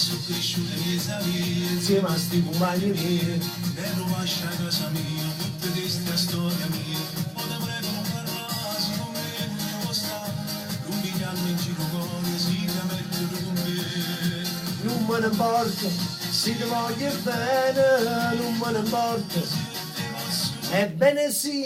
sono cresciute mie insieme a sti compagni miei. e rovascia a casa mia, tutte queste storia mia. O te prego non parlasi con me, non può stare, non mi chiamo in giro cuore, si da mettere con me. Non me ne importa, se ti voglio bene, non me ne importa. Ebbene sì,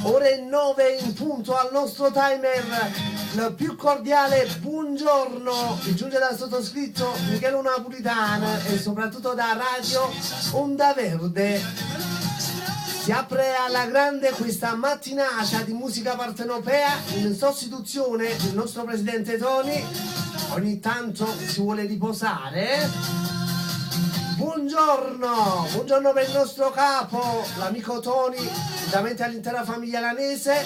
ore 9 in punto al nostro timer. Il più cordiale buongiorno vi giunge dal sottoscritto Michele Napolitano e soprattutto da Radio Onda Verde. Si apre alla grande questa mattinata di musica partenopea in sostituzione del nostro presidente Tony. Ogni tanto si vuole riposare. Buongiorno per il nostro capo, l'amico Tony, ovviamente all'intera famiglia Lanese,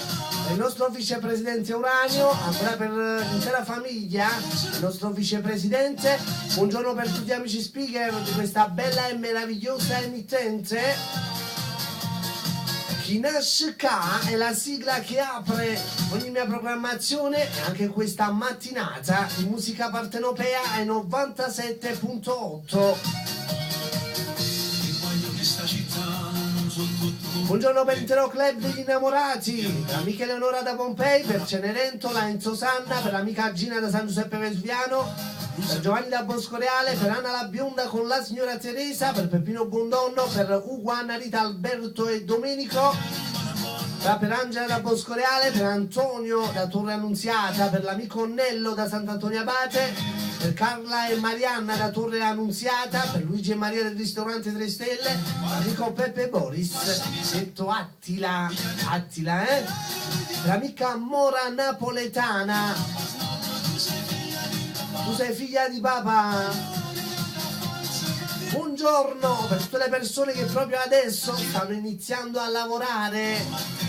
il nostro vicepresidente Uranio, ancora per l'intera famiglia, il nostro vicepresidente. Buongiorno per tutti gli amici speaker di questa bella e meravigliosa emittente. Chi nasce ca è la sigla che apre ogni mia programmazione e anche questa mattinata di musica partenopea ai 97.8. Buongiorno per l'intero club degli innamorati, per l'amica Eleonora da Pompei, per Cenerentola, Enzo Sanna, per l'amica Gina da San Giuseppe Vesuviano, per Giovanni da Boscoreale, per Anna la Bionda con la signora Teresa, per Peppino Bondonno, per Ugo, Anna, Rita, Alberto e Domenico, per Angela da Boscoreale, per Antonio da Torre Annunziata, per l'amico Nello da Sant'Antonio Abate, per Carla e Marianna da Torre Annunziata, per Luigi e Maria del ristorante 3 Stelle, l'amico Peppe Boris, detto Attila, per l'amica Mora napoletana. Tu sei figlia di papà? Buongiorno per tutte le persone che proprio adesso stanno iniziando a lavorare.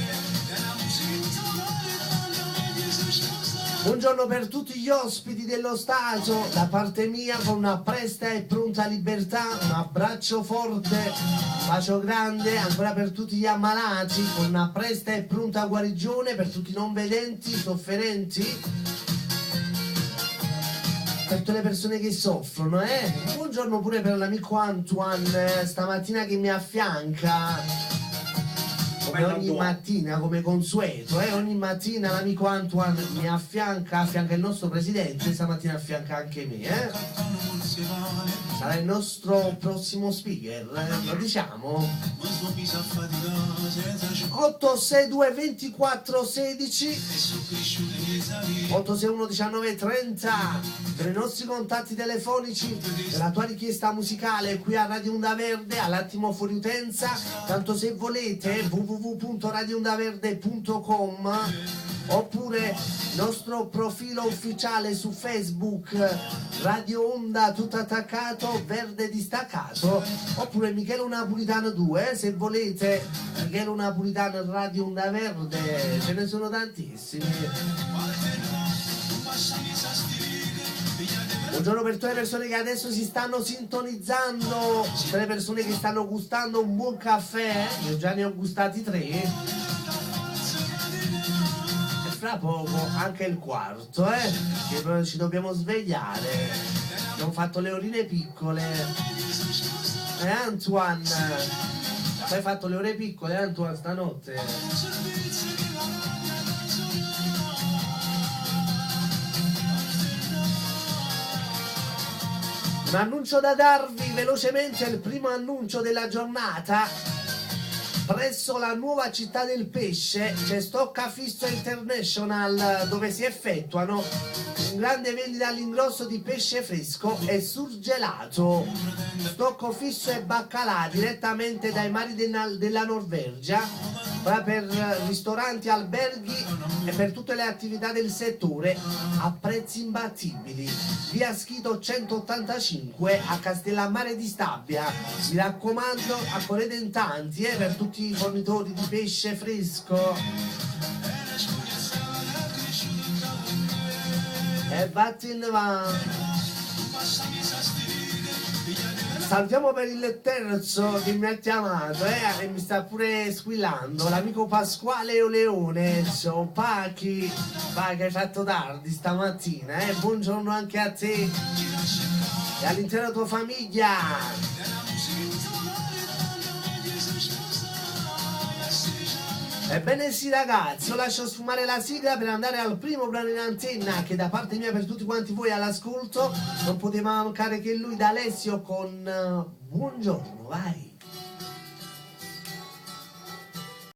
Buongiorno per tutti gli ospiti dello Stato, da parte mia con una presta e pronta libertà, un abbraccio forte, un bacio grande, ancora per tutti gli ammalati, con una presta e pronta guarigione, per tutti i non vedenti, sofferenti, per tutte le persone che soffrono, Buongiorno pure per l'amico Antoine, stamattina che mi affianca. Come ogni mattina, come consueto, ogni mattina l'amico Antoine mi affianca il nostro presidente, stamattina affianca anche me, Sarà il nostro prossimo speaker, lo diciamo. 862 24 16 861 19 30 per i nostri contatti telefonici, per la tua richiesta musicale qui a Radio Onda Verde, all'attimo fuori utenza. Tanto se volete www.radioondaverde.com oppure il nostro profilo ufficiale su Facebook Radio Onda tutto attaccato, verde distaccato, oppure Michele Napolitano 2 se volete. Michele Napolitano e Radio Onda Verde, ce ne sono tantissimi. Buongiorno per tutte le persone che adesso si stanno sintonizzando, tutte le persone che stanno gustando un buon caffè. Io già ne ho gustati 3 e fra poco anche il quarto, che ci dobbiamo svegliare. Abbiamo fatto le orine piccole. Antoine, tu hai fatto le ore piccole, Antoine, stanotte? Un annuncio da darvi velocemente, il primo annuncio della giornata. Presso la nuova città del pesce c'è Stocca Fisso International, dove si effettuano un grande vendita all'ingrosso di pesce fresco e surgelato. Stocco fisso e baccalà direttamente dai mari della Norvegia, per ristoranti, alberghi e per tutte le attività del settore a prezzi imbattibili. Via Schito 185 a Castellammare di Stabia. Mi raccomando, accorrete in tanti per tutti i fornitori di pesce fresco. E vattene va. Salutiamo per il terzo che mi ha chiamato e mi sta pure squillando, l'amico Pasquale Oleone. Ciao Pachi, hai fatto tardi stamattina, buongiorno anche a te. e all'intera tua famiglia. Ebbene sì ragazzi, io lascio sfumare la sigla per andare al primo brano in antenna, che da parte mia per tutti quanti voi all'ascolto non poteva mancare che lui, da Alessio, con Buongiorno, vai.